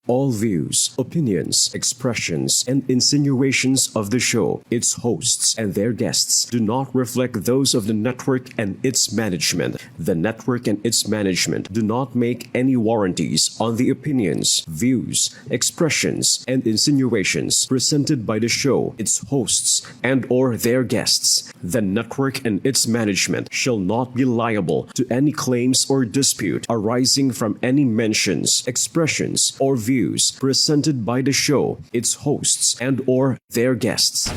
All views, opinions, expressions, and insinuations of the show, its hosts, and their guests do not reflect those of the network and its management. The network and its management do not make any warranties on the opinions, views, expressions, and insinuations presented by the show, its hosts, and/or their guests. The network and its management shall not be liable to any claims or dispute arising from any mentions, expressions, or views presented by the show, its hosts, and/or their guests.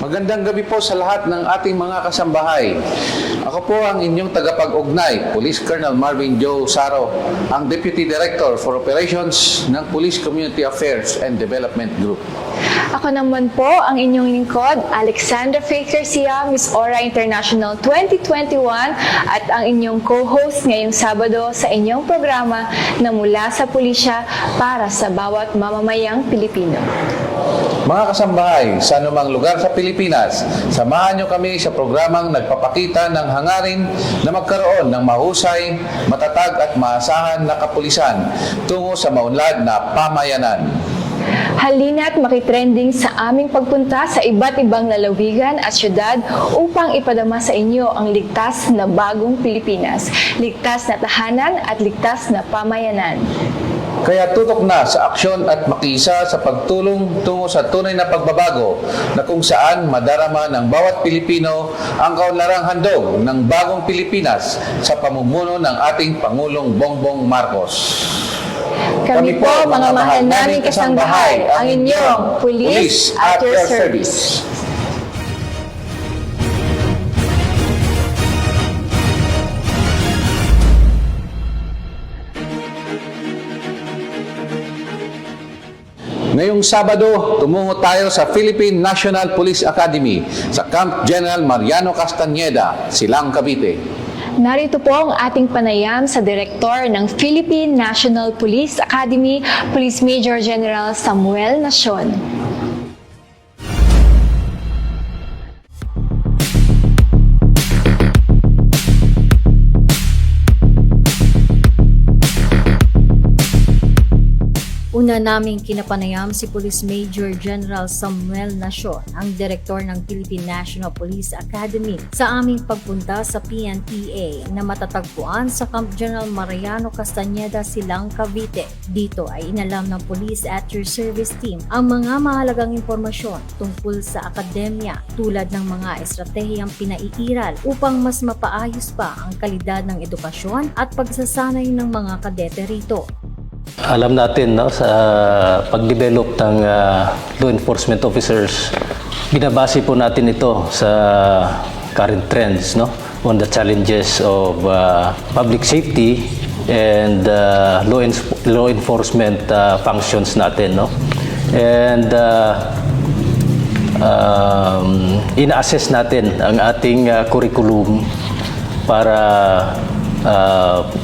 Magandang gabi po sa lahat ng ating mga kasambahay. Ako po ang inyong tagapag-ugnay, Police Colonel Marvin Joe Saro, ang Deputy Director for Operations ng Police Community Affairs and Development Group. Ako naman po ang inyong lingkod, Alexandra Faye Garcia, Miss Aura International 2021 at ang inyong co-host ngayong Sabado sa inyong programa na mula sa pulisya para sa bawat mamamayang Pilipino. Mga kasambahay, sa anumang lugar sa Pilipinas, samahan niyo kami sa programang nagpapakita ng hangarin na magkaroon ng mahusay, matatag at maasahan na kapulisan tungo sa maunlad na pamayanan. Halina't makitrending sa aming pagpunta sa iba't ibang lalawigan at syudad upang ipadama sa inyo ang ligtas na bagong Pilipinas, ligtas na tahanan at ligtas na pamayanan. Kaya tutok na sa aksyon at makiisa sa pagtulong tungo sa tunay na pagbabago na kung saan madarama ng bawat Pilipino ang kaunlarang handog ng bagong Pilipinas sa pamumuno ng ating Pangulong Bongbong Marcos. Kami po, mga mahal naming kasangbahay, ang inyong Police at your service. Ngayong Sabado, tumungo tayo sa Philippine National Police Academy sa Camp General Mariano Castañeda, Silang, Cavite. Narito po ang ating panayam sa Direktor ng Philippine National Police Academy, Police Major General Samuel Nacion. Una naming kinapanayam si Police Major General Samuel Nacion, ang Direktor ng Philippine National Police Academy, sa aming pagpunta sa PNPA na matatagpuan sa Camp General Mariano Castañeda, Silang, Cavite. Dito ay inalam ng Police at your Service Team ang mga mahalagang impormasyon tungkol sa akademya tulad ng mga estratehiyang pinaiiral upang mas mapaayos pa ang kalidad ng edukasyon at pagsasanay ng mga kadete rito. Alam natin, no, sa pag-develop ng law enforcement officers, binabase po natin ito sa current trends, no, on the challenges of public safety and law enforcement functions natin, no. And ina-assess natin ang ating curriculum para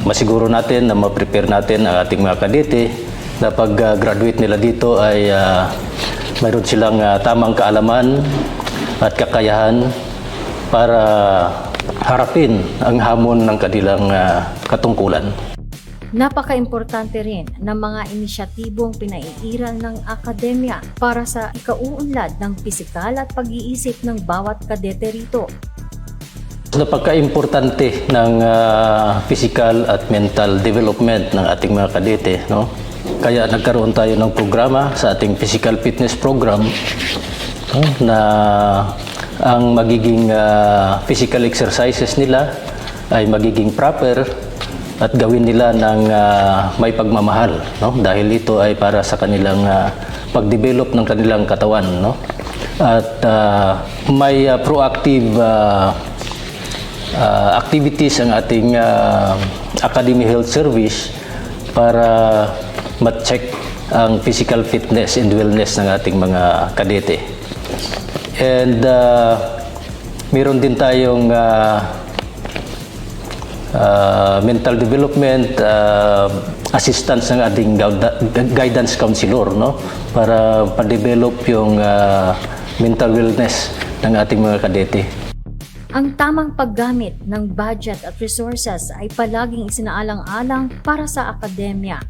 masiguro natin na ma-prepare natin ang ating mga kadete na pag-graduate nila dito ay mayroon silang tamang kaalaman at kakayahan para harapin ang hamon ng kanilang katungkulan. Napaka-importante rin ng mga inisyatibong pinaiiral ng akademya para sa ikauunlad ng pisikal at pag-iisip ng bawat kadete rito. Napaka-importante ng physical at mental development ng ating mga kadete, no? Kaya nagkaroon tayo ng programa sa ating physical fitness program, no, na ang magiging physical exercises nila ay magiging proper at gawin nila ng may pagmamahal, no? Dahil ito ay para sa kanilang pag-develop ng kanilang katawan, no? At may proactive activities ang ating Academy Health Service para ma-check ang physical fitness and wellness ng ating mga kadete. And meron din tayong mental development assistance ng ating guidance counselor, no, para pa-develop yung mental wellness ng ating mga kadete. Ang tamang paggamit ng budget at resources ay palaging isinaalang-alang para sa akademya.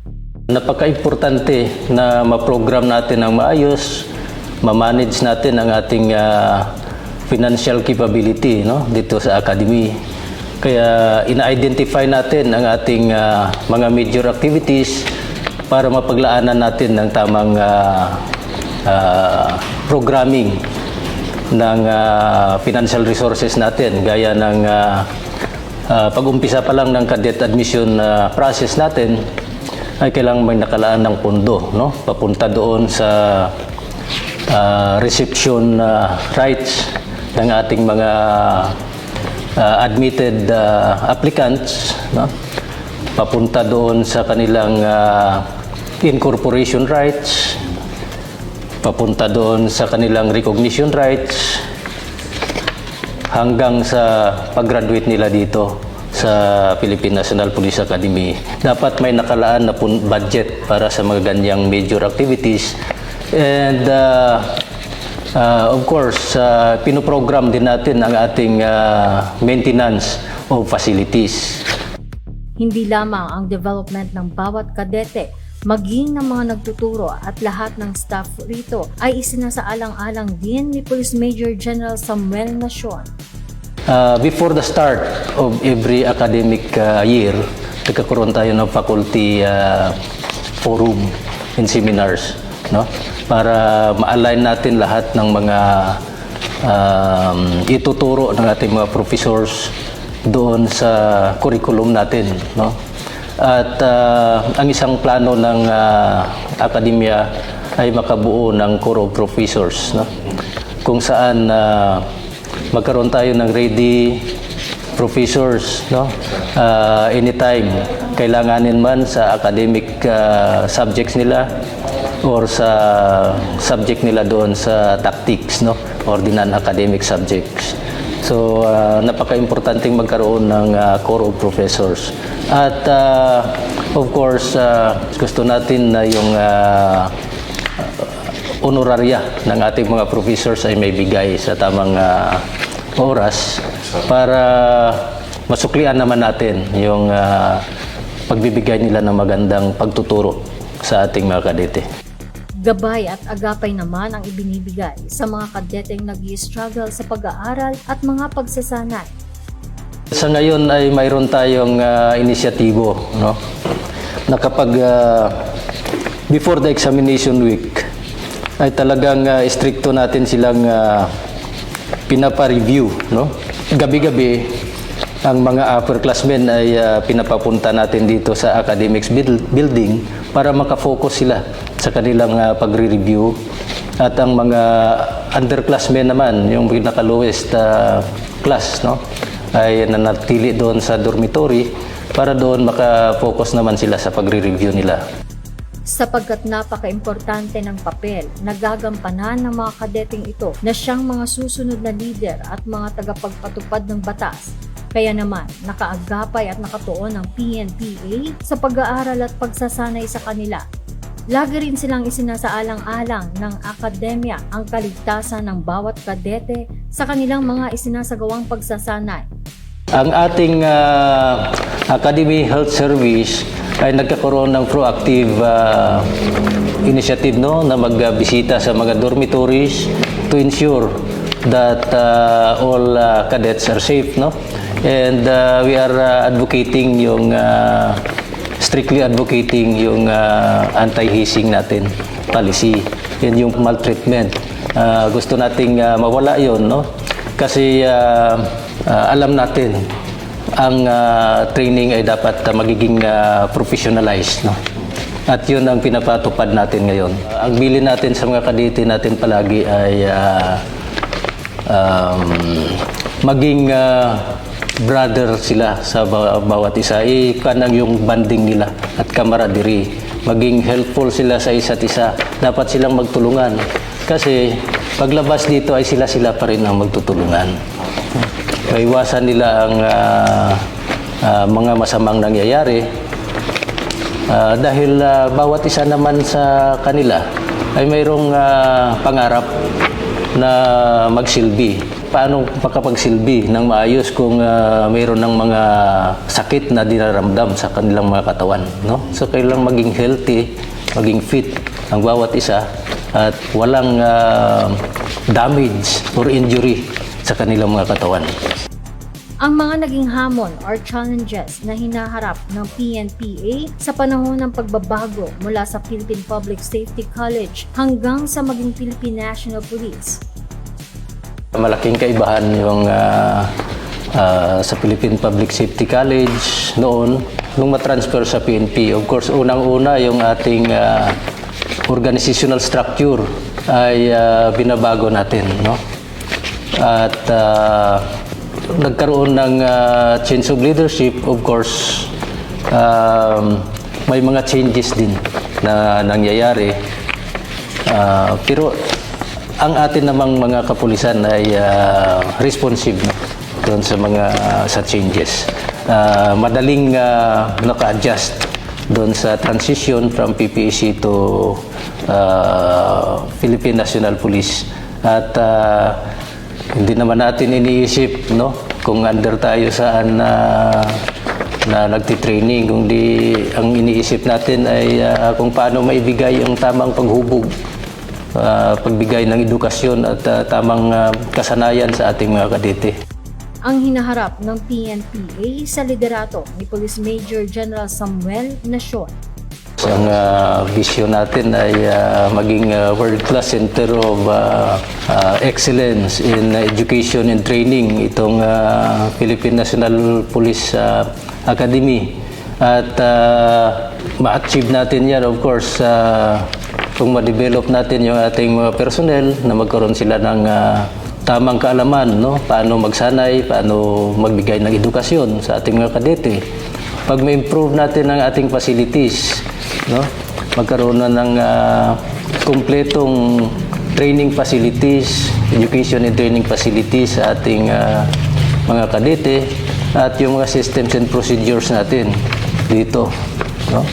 Napaka-importante na ma-program natin ng maayos, ma-manage natin ang ating financial capability, no, dito sa academy. Kaya ina-identify natin ang ating mga major activities para mapaglaanan natin ng tamang programming ng financial resources natin, gaya ng pag-umpisa pa lang ng cadet admission process natin ay kailangan may nakalaan ng pondo, no, papunta doon sa reception rights ng ating mga admitted applicants, no? Papunta doon sa kanilang incorporation rights, papunta doon sa kanilang recognition rights, hanggang sa pag-graduate nila dito sa Philippine National Police Academy. Dapat may nakalaan na budget para sa mga ganyang major activities. And of course, pinoprogram din natin ang ating maintenance of facilities. Hindi lamang ang development ng bawat kadete, maging ng mga nagtuturo at lahat ng staff rito ay isinasaalang-alang din ni Police Major General Samuel Nacion. Before the start of every academic year, nagkakaroon tayo ng faculty forum and seminars, no? Para ma-align natin lahat ng mga ituturo ng ating mga professors doon sa curriculum natin, no? At ang isang plano ng akademya ay makabuo ng Corps of Professors, no? Kung saan magkaroon tayo ng ready professors, no? Anytime kailanganin man sa academic subjects nila or sa subject nila doon sa tactics, no, or the non-academic subjects. So napaka-importanting magkaroon ng Corps of Professors. At of course, gusto natin na yung honoraria ng ating mga professors ay may bigay sa tamang oras para masuklian naman natin yung pagbibigay nila ng magandang pagtuturo sa ating mga kadete. Gabay at agapay naman ang ibinibigay sa mga kadeteng nag-i-struggle sa pag-aaral at mga pagsasanay. Sa ngayon ay mayroon tayong inisyatibo, no? Na kapag before the examination week ay talagang stricto natin silang pinapa-review, no? Gabi-gabi ang mga upperclassmen ay pinapapunta natin dito sa academics building para makafocus sila sa kanilang pagre-review. At ang mga underclassmen naman, yung pinaka-lowest class, no, ay nanatili doon sa dormitory para doon makafocus naman sila sa pagre-review nila. Sapagkat napaka-importante ng papel na gagampanan ng mga kadeteng ito na siyang mga susunod na leader at mga tagapagpatupad ng batas. Kaya naman, nakaagapay at nakatuon ang PNPA sa pag-aaral at pagsasanay sa kanila. Lagi rin silang isinasaalang-alang ng akademya ang kaligtasan ng bawat kadete sa kanilang mga isinasagawang pagsasanay. Ang ating Academy Health Service ay nagkakaroon ng proactive initiative, no, na magbisita sa mga dormitories to ensure that all cadets are safe, no? And we are advocating yung strictly advocating yung anti-hazing natin policy. Yan yung maltreatment. Gusto nating mawala yon, no? Kasi alam natin ang training ay dapat magiging professionalized, no? At yun ang pinapatupad natin ngayon. Ang bilin natin sa mga kadete natin palagi ay maging brother sila sa bawat isa. Kanang yung banding nila at camaraderie. Maging helpful sila sa isa't isa. Dapat silang magtulungan. Kasi paglabas dito ay sila-sila pa rin ang magtutulungan. Maiwasan nila ang mga masamang nangyayari. Dahil bawat isa naman sa kanila ay mayroong pangarap na magsilbi. Paano makapagsilbi ng maayos kung mayroon ng mga sakit na dinaramdam sa kanilang mga katawan, no? So kailangang maging healthy, maging fit ang bawat isa at walang damage or injury sa kanilang mga katawan. Ang mga naging hamon or challenges na hinaharap ng PNPA sa panahon ng pagbabago mula sa Philippine Public Safety College hanggang sa maging Philippine National Police. Malaking kaibahan yung sa Philippine Public Safety College noon nung matransfer sa PNP. Of course, unang-una yung ating organizational structure ay binabago natin, no? At nagkaroon ng change of leadership. Of course, may mga changes din na nangyayari. Pero ang atin namang mga kapulisan ay responsive doon sa changes. Madaling naka-adjust doon sa transition from PPAC to Philippine National Police. At hindi naman natin iniisip, no, kung under tayo saan na nagtitraining, kundi ang iniisip natin ay kung paano maibigay ang tamang paghubog, pagbigay ng edukasyon at tamang kasanayan sa ating mga kadete. Ang hinaharap ng PNPA sa liderato ni Police Major General Samuel Nacion. Ang vision natin ay maging world-class center of excellence in education and training, itong Philippine National Police Academy. At ma-achieve natin yan, of course, kung ma-develop natin yung ating mga personnel na magkaroon sila ng tamang kaalaman, no? Paano magsanay, paano magbigay ng edukasyon sa ating mga kadete. Pag ma-improve natin ang ating facilities, no? Magkaroon na ng kumpletong training facilities, education and training facilities sa ating mga kadete at yung mga systems and procedures natin dito, no?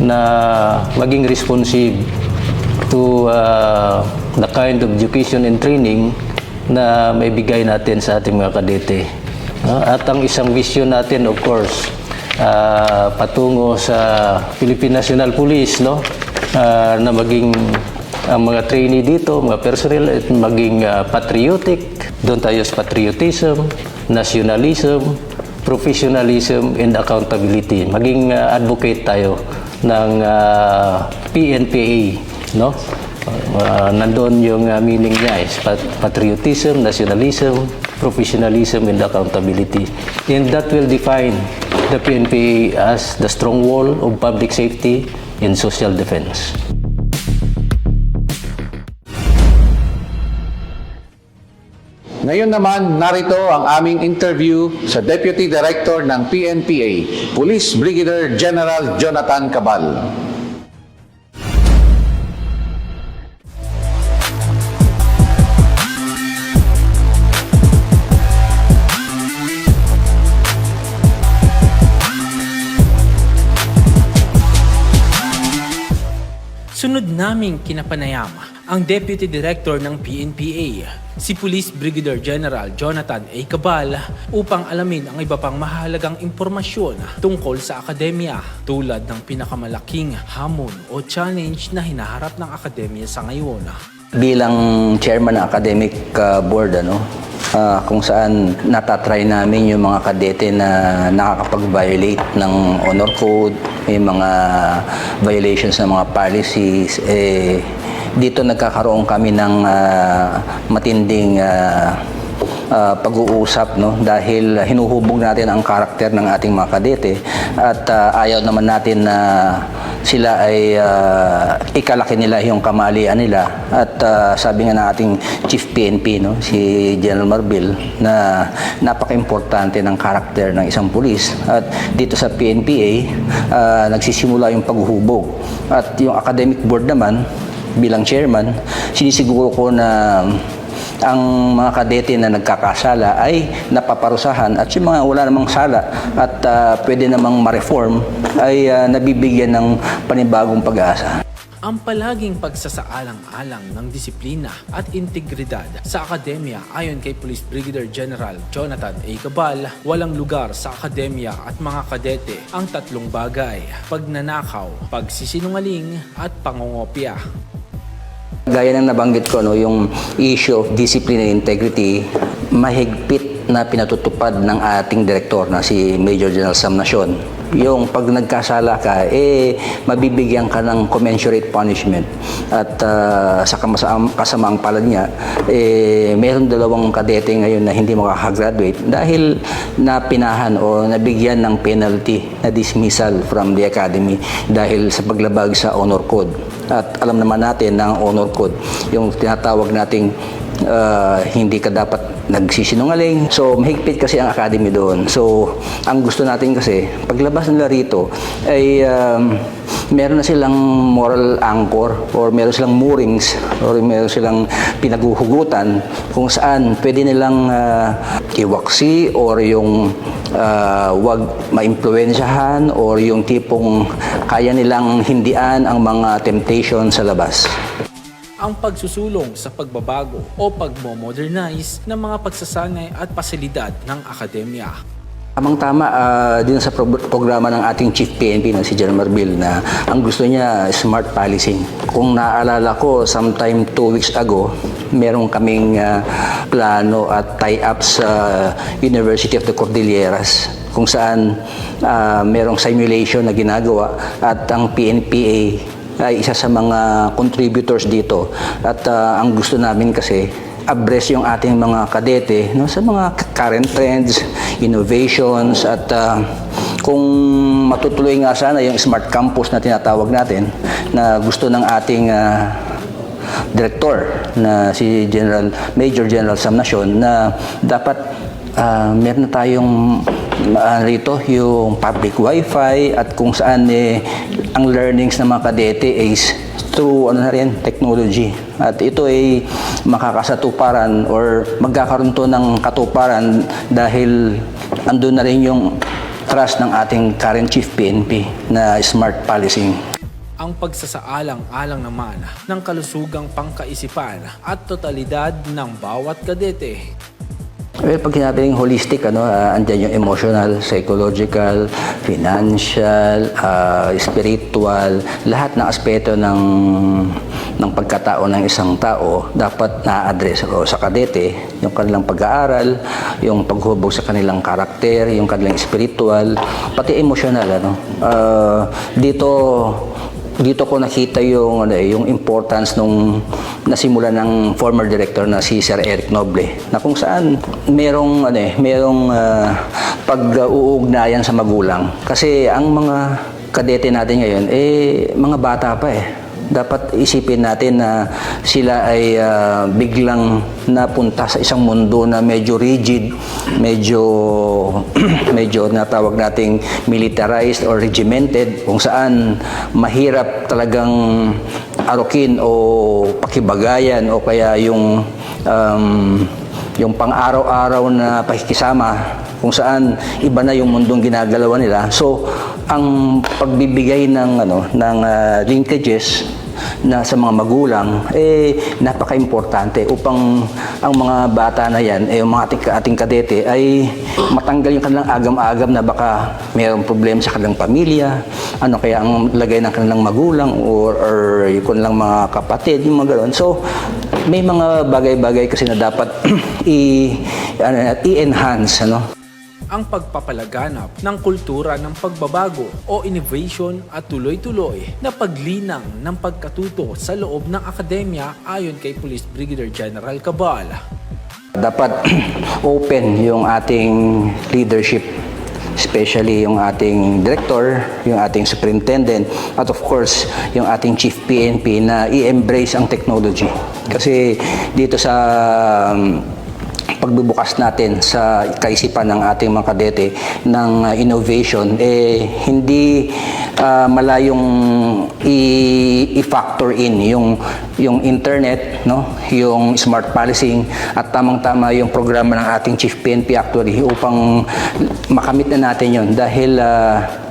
Na maging responsive to the kind of education and training na may bigay natin sa ating mga kadete, no? At ang isang vision natin, of course, patungo sa Philippine National Police, no? Na maging ang mga trainee dito, mga personnel, at maging patriotic. Doon tayo sa patriotism, nationalism, professionalism, and accountability. Maging advocate tayo ng PNPA, no? Nandoon yung meaning niya is patriotism, nationalism, professionalism, and accountability. And that will define the PNPA as the strong wall of public safety and social defense. Ngayon naman, narito ang aming interview sa Deputy Director ng PNPA, Police Brigadier General Jonathan Cabal. Sunod naming kinapanayam ang Deputy Director ng PNPA, si Police Brigadier General Jonathan A. Cabal, upang alamin ang iba pang mahalagang impormasyon tungkol sa akademya, tulad ng pinakamalaking hamon o challenge na hinaharap ng akademya sa ngayon. Bilang chairman ng academic board, kung saan natatry namin yung mga kadete na nakakapag-violate ng honor code, may mga violations ng mga policies, dito nagkakaroon kami ng matinding pag-uusap, no? Dahil hinuhubog natin ang karakter ng ating mga kadete at ayaw naman natin na sila ay ikalaki nila yung kamalian nila. At sabi nga ng ating Chief PNP, no, si General Marbil, na napaka-importante ng karakter ng isang pulis. At dito sa PNPA, nagsisimula yung paghuhubog. At yung academic board naman, bilang chairman, sinisiguro ko na ang mga kadete na nagkakasala ay napaparusahan at yung mga wala namang sala at pwede namang ma-reform ay nabibigyan ng panibagong pag-asa. Ang palaging pagsasaalang-alang ng disiplina at integridad sa akademya ayon kay Police Brigadier General Jonathan A. Cabal, walang lugar sa akademya at mga kadete ang tatlong bagay: pagnanakaw, pagsisinungaling at pangongopya. Gaya ng nabanggit ko, no, yung issue of discipline and integrity, mahigpit na pinatutupad ng ating direktor na si Major General Sam Nacion. Yung pag nagkasala ka, mabibigyan ka ng commensurate punishment. At sa kasamaang palad niya, mayroon 2 kadete ngayon na hindi makakagraduate dahil napinahan o nabigyan ng penalty na dismissal from the academy dahil sa paglabag sa honor code. At alam naman natin na ang honor code, yung tinatawag nating hindi ka dapat nagsisinungaling. So, mahigpit kasi ang academy doon. So, ang gusto natin kasi, paglabas nila rito, ay meron na silang moral anchor or meron silang moorings or meron silang pinaguhugutan kung saan pwede nilang iwaksi or yung wag maimpluwensyahan or yung tipong kaya nilang hindian ang mga temptation sa labas. Ang pagsusulong sa pagbabago o pagmo-modernize ng mga pagsasanay at pasilidad ng akademya. Tamang-tama din sa programa ng ating Chief PNP na si General Marbil na ang gusto niya smart policing. Kung naalala ko, sometime 2 weeks ago, meron kaming plano at tie-up sa University of the Cordilleras kung saan merong simulation na ginagawa at ang PNPA ay isa sa mga contributors dito. At ang gusto namin kasi abreast yung ating mga kadete, no, sa mga current trends, innovations at kung matutuloy nga sana yung smart campus na tinatawag natin na gusto ng ating director na si Major General Sam Nacion na dapat meron na tayong rito yung public wifi at kung saan ang learnings ng mga kadete is through technology. At ito ay makakasatuparan or magkakaroon to ng katuparan dahil andun na rin yung trust ng ating current Chief PNP na smart policing. Ang pagsasaalang-alang naman ng kalusugang pangkaisipan at totalidad ng bawat kadete. Well, pag sinabing holistic, andyan yung emotional, psychological, financial, spiritual, lahat ng aspeto ng pagkatao ng isang tao dapat na-address sa kadete, yung kanilang pag-aaral, yung paghubog sa kanilang karakter, yung kanilang spiritual, pati emotional. Dito ko nakita yung importance nung nasimula ng former director na si Sir Eric Noble na kung saan merong pag-uugnayan sa magulang kasi ang mga kadete natin ngayon mga bata pa dapat isipin natin na sila ay biglang napunta sa isang mundo na medyo rigid, medyo natawag nating militarized or regimented kung saan mahirap talagang arukin o pakibagayan o kaya yung pang-araw-araw na pakikisama kung saan iba na yung mundong ginagalawan nila. So, ang pagbibigay ng linkages na sa mga magulang napaka-importante upang ang mga bata na yan yung mga ating kadete ay matanggal yung kanilang agam-agam na baka mayroong problema sa kanilang pamilya, kaya ang lagay ng kanilang magulang or yung kanilang mga kapatid, yung mga ganoon. So may mga bagay-bagay kasi na dapat i-enhance ang pagpapalaganap ng kultura ng pagbabago o innovation at tuloy-tuloy na paglinang ng pagkatuto sa loob ng akademya ayon kay Police Brigadier General Cabal. Dapat open yung ating leadership, especially yung ating director, yung ating superintendent, at of course, yung ating Chief PNP na i-embrace ang technology. Kasi dito sa pagbubukas natin sa kaisipan ng ating mga kadete ng innovation, hindi malayong i-factor in yung internet, no, yung smart policing at tamang-tama yung programa ng ating Chief PNP actually upang makamit na natin yun dahil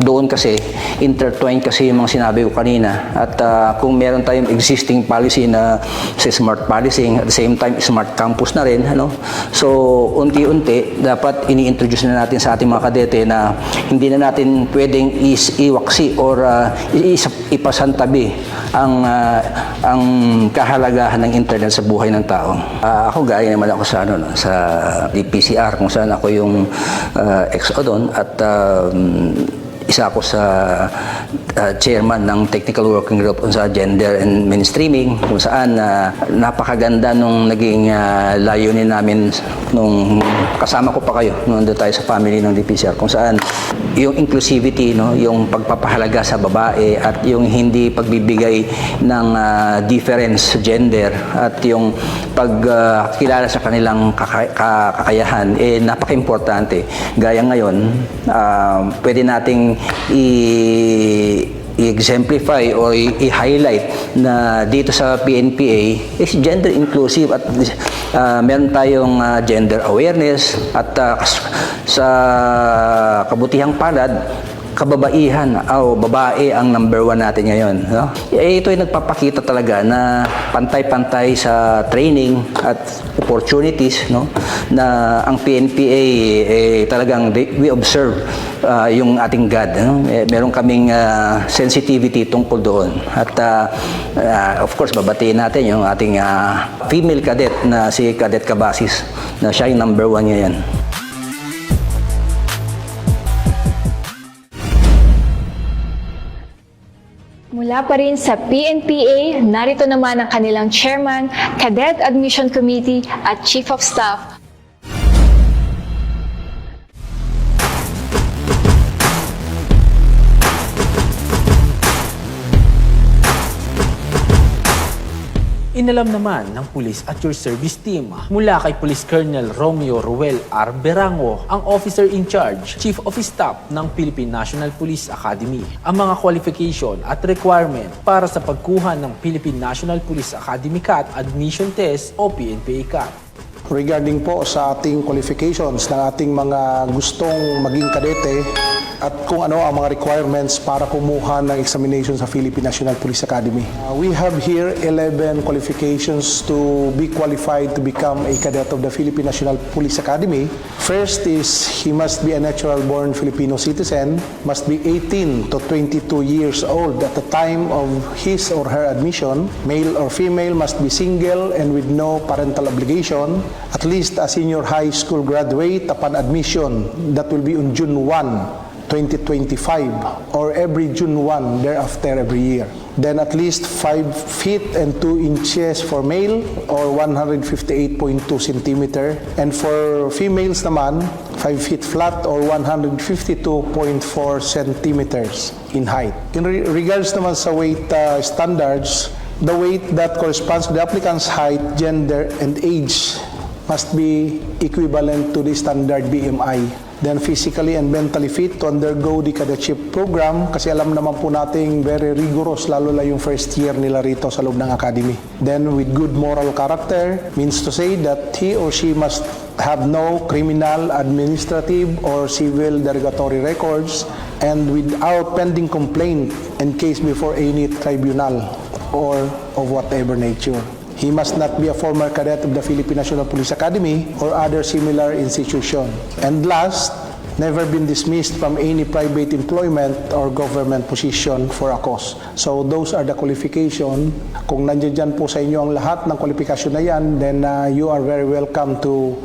doon kasi intertwined kasi yung mga sinabi ko kanina at kung meron tayong existing policy na sa smart policing at the same time smart campus na rin, ano, so unti-unti dapat ini-introduce na natin sa ating mga kadete na hindi na natin pwedeng iwaksi or ipasantabi ang kahalagahan ng internet sa buhay ng tao. Ako gaya naman ako sa sa DPCR kung saan ako yung ex-o doon at isa ako sa chairman ng technical working group sa gender and mainstreaming kung saan napakaganda nung naging layunin namin nung kasama ko pa kayo nung doon tayo sa family ng DPCR kung saan yung inclusivity, no, yung pagpapahalaga sa babae at yung hindi pagbibigay ng difference sa gender at yung pagkilala sa kanilang kakayahan napaka-importante. Gaya ngayon, pwede nating i-exemplify o i-highlight na dito sa PNPA is gender inclusive at meron tayong gender awareness at sa kabutihang palad kababaihan o babae ang number 1 natin ngayon, no? Ito ay nagpapakita talaga na pantay-pantay sa training at opportunities, no, na ang PNPA talagang we observe yung ating God, no? Meron kaming sensitivity tungkol doon at of course babatiin natin yung ating female cadet na si Cadet Cabasis na siya yung number 1 ngayon. Mula pa rin sa PNPA, narito naman ang kanilang chairman, Cadet Admission Committee at Chief of Staff. Inalam naman ng Police at Your Service Team mula kay Police Colonel Romeo Ruel R. Berango, ang Officer in Charge, Chief of Staff ng Philippine National Police Academy, ang mga qualification at requirement para sa pagkuha ng Philippine National Police Academy CAT Admission Test o PNPA CAT. Regarding po sa ating qualifications ng ating mga gustong maging kadete at kung ano ang mga requirements para kumuha ng examination sa Philippine National Police Academy. We have here 11 qualifications to be qualified to become a cadet of the Philippine National Police Academy. First is he must be a natural-born Filipino citizen, must be 18 to 22 years old at the time of his or her admission. Male or female must be single and with no parental obligation, at least a senior high school graduate upon admission. That will be on June 1, 2025 or every June 1 thereafter every year. Then at least 5 feet and 2 inches for male or 158.2 centimeter. And for females naman, 5 feet flat or 152.4 centimeters in height. In regards naman sa weight standards, the weight that corresponds to the applicant's height, gender, and age must be equivalent to the standard BMI. Then physically and mentally fit to undergo the cadetship program kasi alam naman po nating very rigorous lalo na yung first year nila rito sa loob ng academy. Then with good moral character means to say that he or she must have no criminal, administrative, or civil derogatory records and without pending complaint and case before any tribunal or of whatever nature. He must not be a former cadet of the Philippine National Police Academy or other similar institution. And last, never been dismissed from any private employment or government position for a cause. So those are the qualification. Kung nandiyan dyan po sa inyo ang lahat ng kwalifikasyon na yan, then you are very welcome to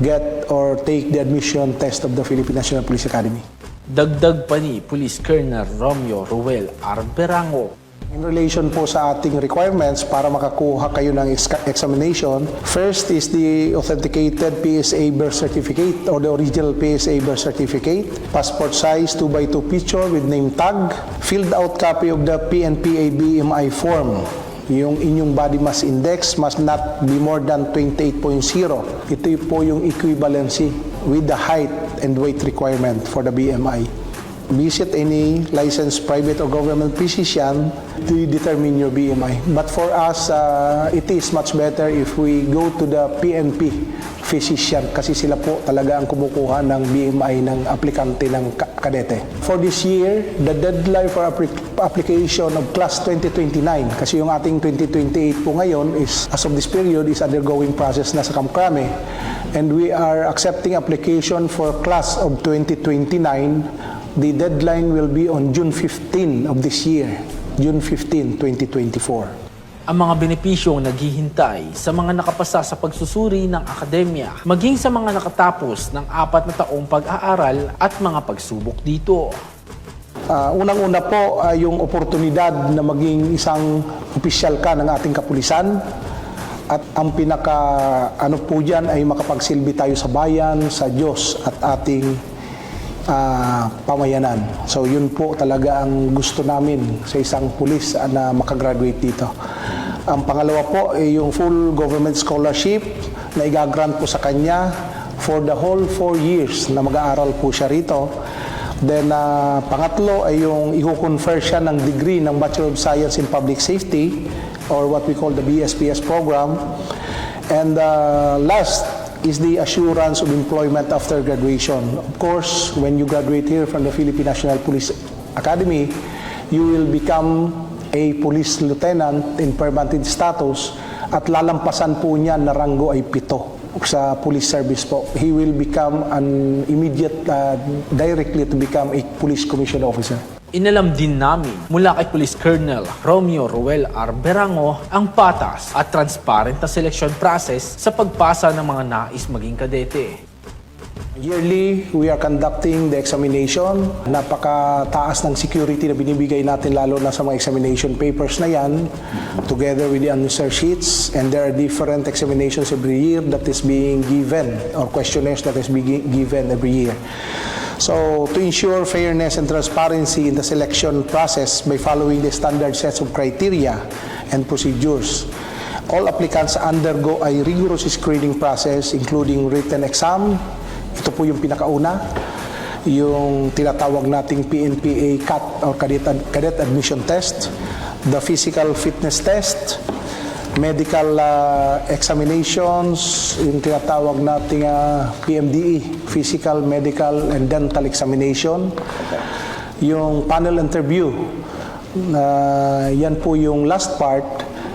get or take the admission test of the Philippine National Police Academy. Dagdag pa ni Police Colonel Romeo Ruel R. Berango. In relation po sa ating requirements para makakuha kayo ng examination, first is the authenticated PSA birth certificate or the original PSA birth certificate, passport size 2x2 picture with name tag, filled out copy of the PNPA BMI form, Yung inyong body mass index must not be more than 28.0. Ito po yung equivalency with the height and weight requirement for the BMI. Visit any licensed private or government physician to determine your BMI. But for us, it is much better if we go to the PNP physician kasi sila po talaga ang kumukuha ng BMI ng aplikante ng kadete. For this year, the deadline for application of class 2029 kasi yung ating 2028 po ngayon is, as of this period, is undergoing process na sa Kamkrame. And we are accepting application for class of 2029. The deadline will be on June 15 of this year, June 15, 2024. Ang mga benepisyong naghihintay sa mga nakapasa sa pagsusuri ng akademya, maging sa mga nakatapos ng 4 na taong pag-aaral at mga pagsubok dito. Unang-una po yung oportunidad na maging isang opisyal ka ng ating kapulisan. At ang po dyan ay makapagsilbi tayo sa bayan, sa Diyos at ating pamayanan. So yun po talaga ang gusto namin sa isang pulis na makagraduate dito. Ang pangalawa po ay yung full government scholarship na igagrant po sa kanya for the whole 4 years na mag-aaral po siya rito. Then pangatlo ay yung i-confer siya ng degree ng Bachelor of Science in Public Safety or what we call the BSPS program. And last is the assurance of employment after graduation. Of course, when you graduate here from the Philippine National Police Academy, you will become a police lieutenant in permanent status at lalampasan po niya na ranggo ay 7 sa police service po. He will become an immediate, directly to become a police commissioned officer. Inalam din namin mula kay Police Colonel Romeo Ruel R. Berango ang patas at transparent na selection process sa pagpasa ng mga nais maging kadete. Yearly, we are conducting the examination. Napakataas ng security na binibigay natin lalo na sa mga examination papers na yan together with the answer sheets, and there are different examinations every year that is being given or questionnaires that is being given every year. So, to ensure fairness and transparency in the selection process by following the standard sets of criteria and procedures, all applicants undergo a rigorous screening process including written exam. Ito po yung pinakauna, yung tinatawag nating PNPA CAT or Cadet Admission Test, the physical fitness test, medical examinations, yung tinatawag nating PMDE, physical, medical, and dental examination, yung panel interview, yan po yung last part,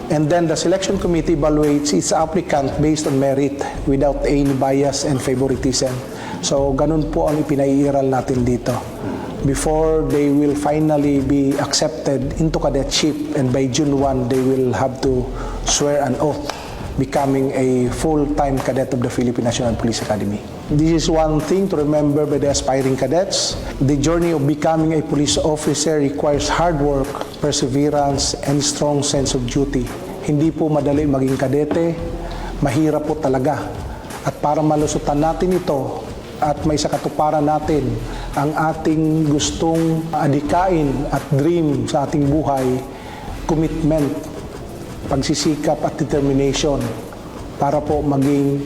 and then the selection committee evaluates its applicant based on merit without any bias and favoritism. So, ganun po ang ipinaiiral natin dito. Before they will finally be accepted into cadetship, and by June 1, they will have to swear an oath becoming a full-time cadet of the Philippine National Police Academy. This is one thing to remember by the aspiring cadets. The journey of becoming a police officer requires hard work, perseverance, and strong sense of duty. Hindi po madali maging kadete, mahirap po talaga. At para malusutan natin ito at may sakatuparan natin ang ating gustong adikain at dream sa ating buhay, commitment, pagsisikap at determination para po maging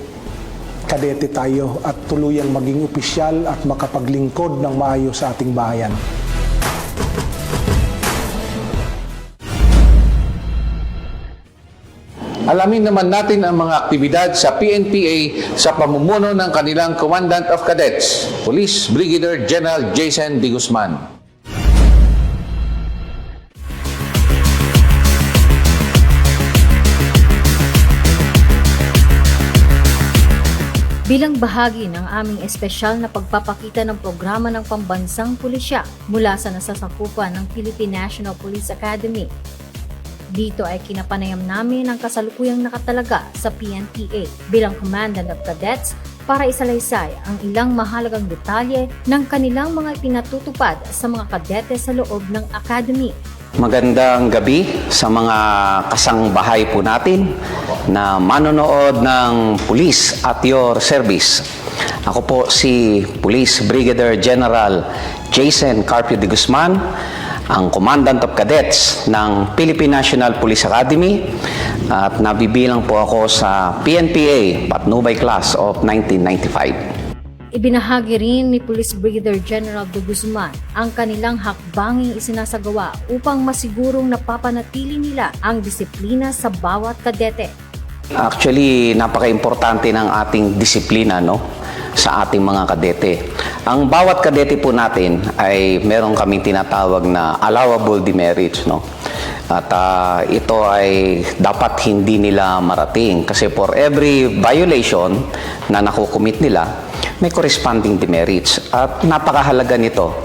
kadete tayo at tuluyang maging opisyal at makapaglingkod ng maayos sa ating bayan. Alamin naman natin ang mga aktibidad sa PNPA sa pamumuno ng kanilang Commandant of Cadets, Police Brigadier General Jason D. Guzman. Bilang bahagi ng aming espesyal na pagpapakita ng programa ng pambansang pulisya mula sa nasasakupan ng Philippine National Police Academy. Dito ay kinapanayam namin ang kasalukuyang nakatalaga sa PNPA bilang Commandant of Cadets para isalaysay ang ilang mahalagang detalye ng kanilang mga pinatutupad sa mga kadete sa loob ng Academy. Magandang gabi sa mga kasangbahay po natin na manonood ng Police at Your Service. Ako po si Police Brigadier General Jason Carpio de Guzman, ang Commandant of Cadets ng Philippine National Police Academy at nabibilang po ako sa PNPA Patnubay Class of 1995. Ibinahagi rin ni Police Brigadier General De Guzman ang kanilang hakbanging isinasagawa upang masigurong napapanatili nila ang disiplina sa bawat kadete. Actually, napaka-importante ng ating disiplina, no, sa ating mga kadete. Ang bawat kadete po natin ay meron kaming tinatawag na allowable demerits, no. At ito ay dapat hindi nila marating kasi for every violation na nakukumit nila, may corresponding demerits. At napakahalaga nito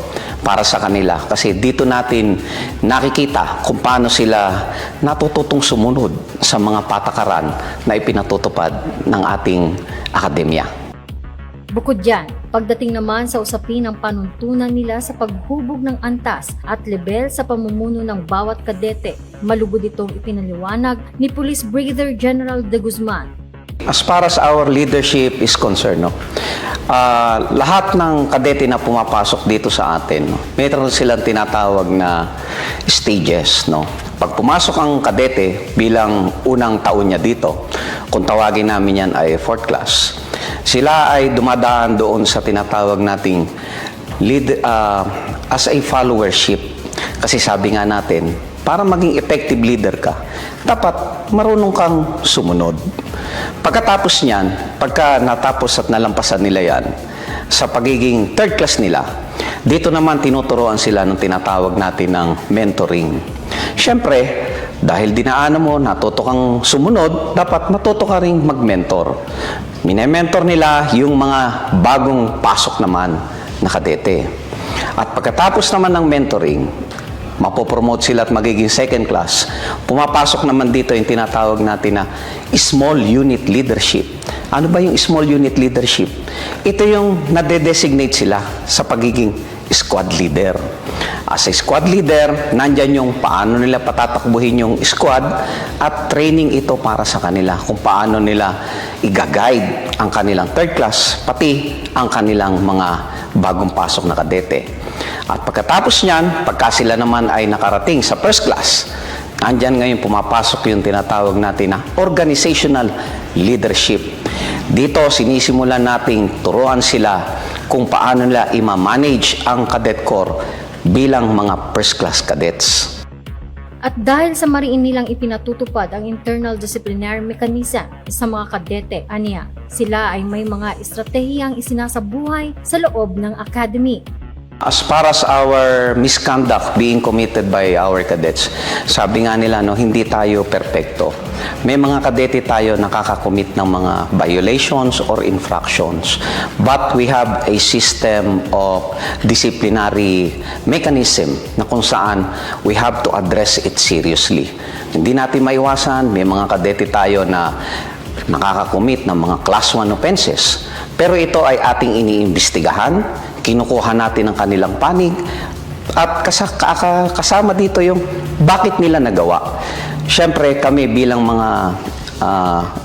para sa kanila kasi dito natin nakikita kung paano sila natututong sumunod sa mga patakaran na ipinatutupad ng ating akademya. Bukod dyan, pagdating naman sa usapin ng panuntunan nila sa paghubog ng antas at lebel sa pamumuno ng bawat kadete, malugod itong ipinaliwanag ni Police Brigadier General De Guzman. As far as our leadership is concerned, no, lahat ng kadete na pumapasok dito sa atin, no, meron silang tinatawag na stages. No. Pag pumasok ang kadete bilang unang taon niya dito, kung tawagin namin yan ay 4th class, sila ay dumadaan doon sa tinatawag nating as a followership. Kasi sabi nga natin, para maging effective leader ka, dapat marunong kang sumunod. Pagkatapos niyan, pagka natapos at nalampasan nila yan, sa pagiging 3rd class nila, dito naman tinuturoan sila ng tinatawag natin ng mentoring. Siyempre, dahil dinaanan mo, natuto kang sumunod, dapat matuto ka rin mag-mentor. Minementor nila yung mga bagong pasok naman na kadete. At pagkatapos naman ng mentoring, mapopromote sila at magiging 2nd class. Pumapasok naman dito yung tinatawag natin na small unit leadership. Ano ba yung small unit leadership? Ito yung nade-designate sila sa pagiging squad leader. As a squad leader, nandyan yung paano nila patatakbuhin yung squad at training ito para sa kanila kung paano nila i-guide ang kanilang 3rd class, pati ang kanilang mga bagong pasok na kadete. At pagkatapos niyan, pagka sila naman ay nakarating sa 1st class, andyan ngayon pumapasok yung tinatawag natin na organizational leadership. Dito, sinisimulan nating turuan sila kung paano nila i-manage ang cadet corps bilang mga 1st class cadets. At dahil sa mariin nilang ipinatutupad ang internal disciplinary mechanism sa mga kadete, aniya, sila ay may mga estratehiyang isinasabuhay sa loob ng academy. As far as our misconduct being committed by our cadets, sabi nga nila, no, hindi tayo perpekto. May mga kadete tayo nakakakomit ng mga violations or infractions. But we have a system of disciplinary mechanism na kung saan we have to address it seriously. Hindi natin maiwasan, may mga kadete tayo na nakakakomit ng mga class 1 offenses. Pero ito ay ating iniimbestigahan, kinukuha natin ang kanilang panig, at kasama dito yung bakit nila nagawa. Siyempre, kami bilang mga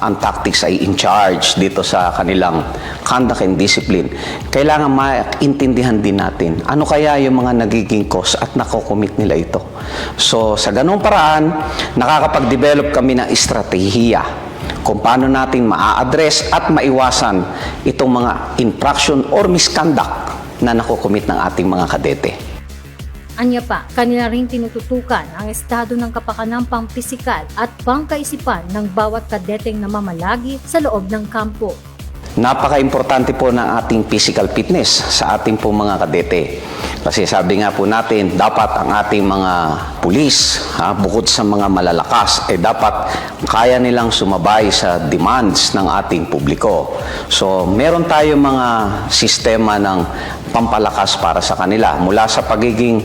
ang tactics ay in charge dito sa kanilang conduct and discipline. Kailangan maintindihan din natin ano kaya yung mga nagiging cause at nakocommit nila ito. So, sa ganung paraan, nakakapag-develop kami ng estratehiya kung paano natin maa-address at maiwasan itong mga infraction or misconduct na nakukumit ng ating mga kadete. Anya pa, kanila rin tinututukan ang estado ng kapakanan pampisikal at pangkaisipan ng bawat kadeteng namamalagi sa loob ng kampo. Napaka-importante po ng ating physical fitness sa ating po mga kadete. Kasi sabi nga po natin, dapat ang ating mga pulis, bukod sa mga malalakas, dapat kaya nilang sumabay sa demands ng ating publiko. So, meron tayong mga sistema ng pampalakas para sa kanila. Mula sa pagiging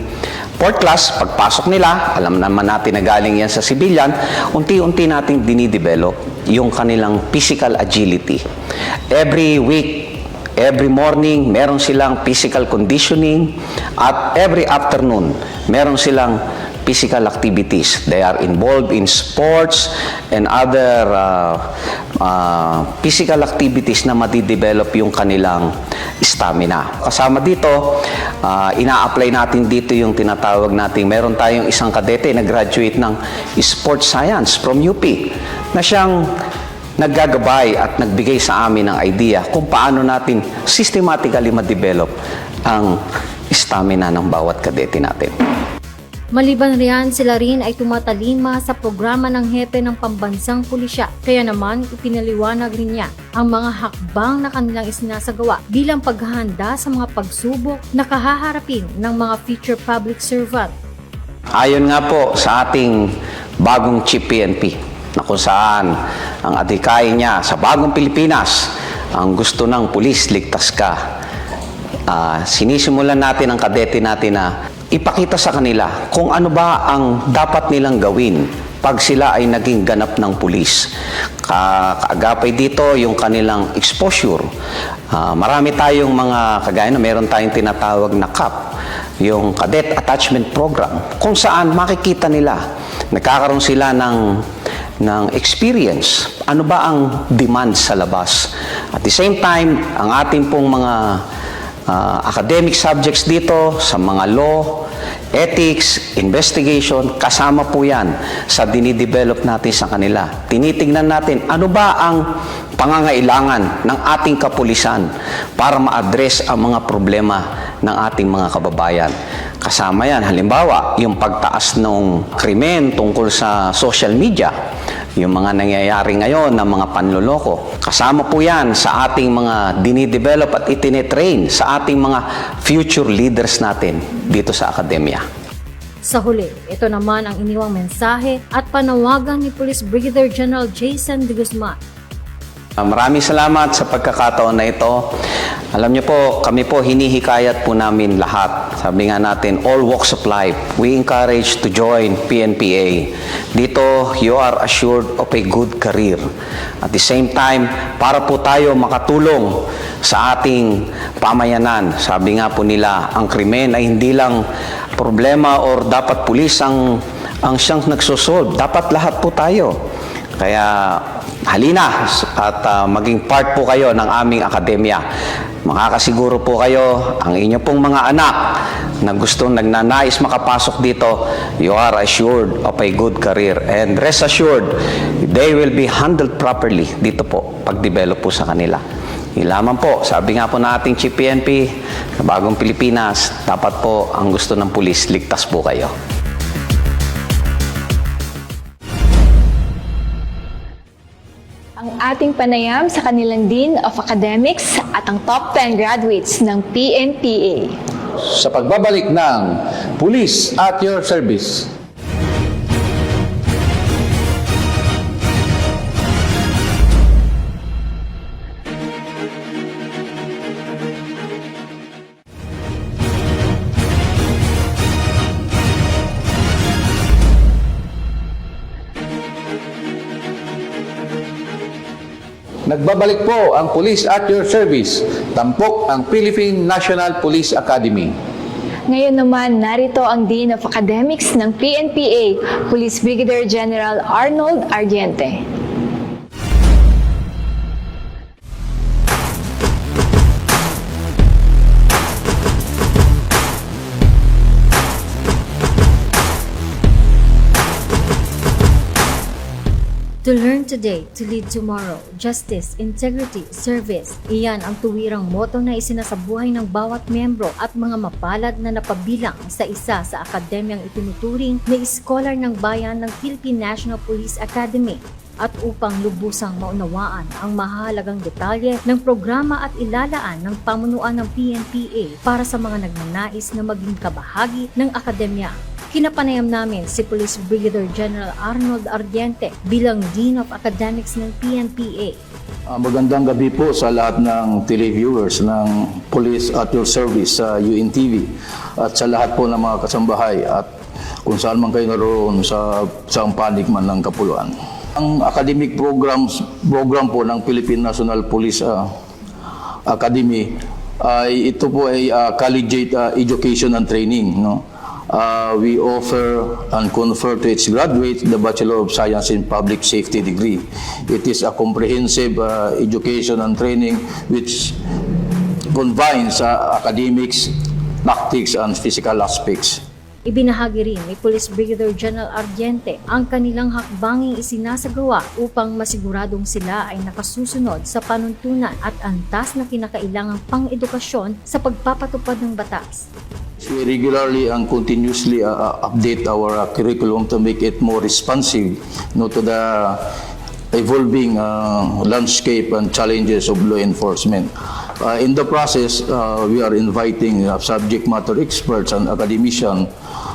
4th class, pagpasok nila, alam naman natin na galing yan sa civilian, unti-unti nating dinidevelop yung kanilang physical agility. Every week, every morning, meron silang physical conditioning at every afternoon, meron silang physical activities. They are involved in sports and other physical activities na madidevelop yung kanilang stamina. Kasama dito, ina-apply natin dito yung tinatawag nating, meron tayong isang kadete na graduate ng Sports Science from UP na siyang naggagabay at nagbigay sa amin ng idea kung paano natin systematically ma-develop ang stamina ng bawat kadete natin. Maliban riyan, sila rin ay tumatalima sa programa ng hepe ng pambansang pulisya. Kaya naman, ipinaliwanag rin niya ang mga hakbang na kanilang isinasagawa bilang paghahanda sa mga pagsubok na kahaharapin ng mga future public servant. Ayon nga po sa ating bagong Chief PNP, na kung saan ang adhikain niya sa bagong Pilipinas, ang gusto ng pulis, ligtas ka. Sinisimulan natin ang kadete natin na ipakita sa kanila kung ano ba ang dapat nilang gawin pag sila ay naging ganap ng pulis. Kaagapay dito yung kanilang exposure. Marami tayong mga kagaya na meron tayong tinatawag na CAP, yung Cadet Attachment Program, kung saan makikita nila, nagkakaroon sila ng experience. Ano ba ang demand sa labas? At the same time, ang ating pong mga academic subjects dito, sa mga law, ethics, investigation, kasama po yan sa dinidevelop natin sa kanila. Tinitingnan natin ano ba ang pangangailangan ng ating kapulisan para ma-address ang mga problema ng ating mga kababayan. Kasama yan, halimbawa, yung pagtaas ng krimen tungkol sa social media, yung mga nangyayari ngayon ng mga panloloko. Kasama po yan sa ating mga dinidevelop at itinetrain sa ating mga future leaders natin dito sa akademya. Sa huli, ito naman ang iniwang mensahe at panawagan ni Police Brigadier General Jason De Guzman. Maraming salamat sa pagkakataon na ito. Alam niyo po, kami po hinihikayat po namin lahat. Sabi nga natin, all walks of life. We encourage to join PNPA. Dito, you are assured of a good career. At the same time, para po tayo makatulong sa ating pamayanan. Sabi nga po nila, ang krimen ay hindi lang problema or dapat pulis ang siyang nagsosolve. Dapat lahat po tayo. Kaya halina at maging part po kayo ng aming akademya. Makakasiguro po kayo, ang inyo pong mga anak na gustong nagnanais makapasok dito, you are assured of a good career. And rest assured, they will be handled properly dito po, pag-develop po sa kanila. Ilaman po, sabi nga po na ating Chief PNP, sa bagong Pilipinas, dapat po ang gusto ng pulis, ligtas po kayo. Ang ating panayam sa kanilang Dean of Academics at ang top 10 graduates ng PNPA. Sa pagbabalik ng Police at Your Service. Nagbabalik po ang Police at Your Service, tampok ang Philippine National Police Academy. Ngayon naman, narito ang Dean of Academics ng PNPA, Police Brigadier General Arnold Ardiente. To learn today, to lead tomorrow. Justice, integrity, service. Iyan ang tuwirang motto na isinasabuhay ng bawat membro at mga mapalad na napabilang sa isa sa akademyang itinuturing na Scholar ng Bayan ng Philippine National Police Academy. At upang lubusang maunawaan ang mahalagang detalye ng programa at ilalaan ng pamunuan ng PNPA para sa mga nagnanais na maging kabahagi ng akademya, kinapanayam namin si Police Brigadier General Arnold Ardiente bilang Dean of Academics ng PNPA. Magandang gabi po sa lahat ng televiewers ng Police at Your Service sa UNTV at sa lahat po ng mga kasambahay at kung saan man kayo naroon sa panig man ng Kapuluan. Ang academic program po ng Philippine National Police Academy ay ito po ay collegiate education and training, no? we offer and confer to its graduates the Bachelor of Science in Public Safety degree. It is a comprehensive education and training which combines academics, tactics, and physical aspects. Ibinahagi rin ni Police Brigadier General Ardiente ang kanilang hakbanging isinasagawa upang masiguradong sila ay nakasusunod sa panuntunan at antas na kinakailangang pang-edukasyon sa pagpapatupad ng batas. We regularly and continuously update our curriculum to make it more responsive to the evolving landscape and challenges of law enforcement. In the process, we are inviting subject matter experts and academicians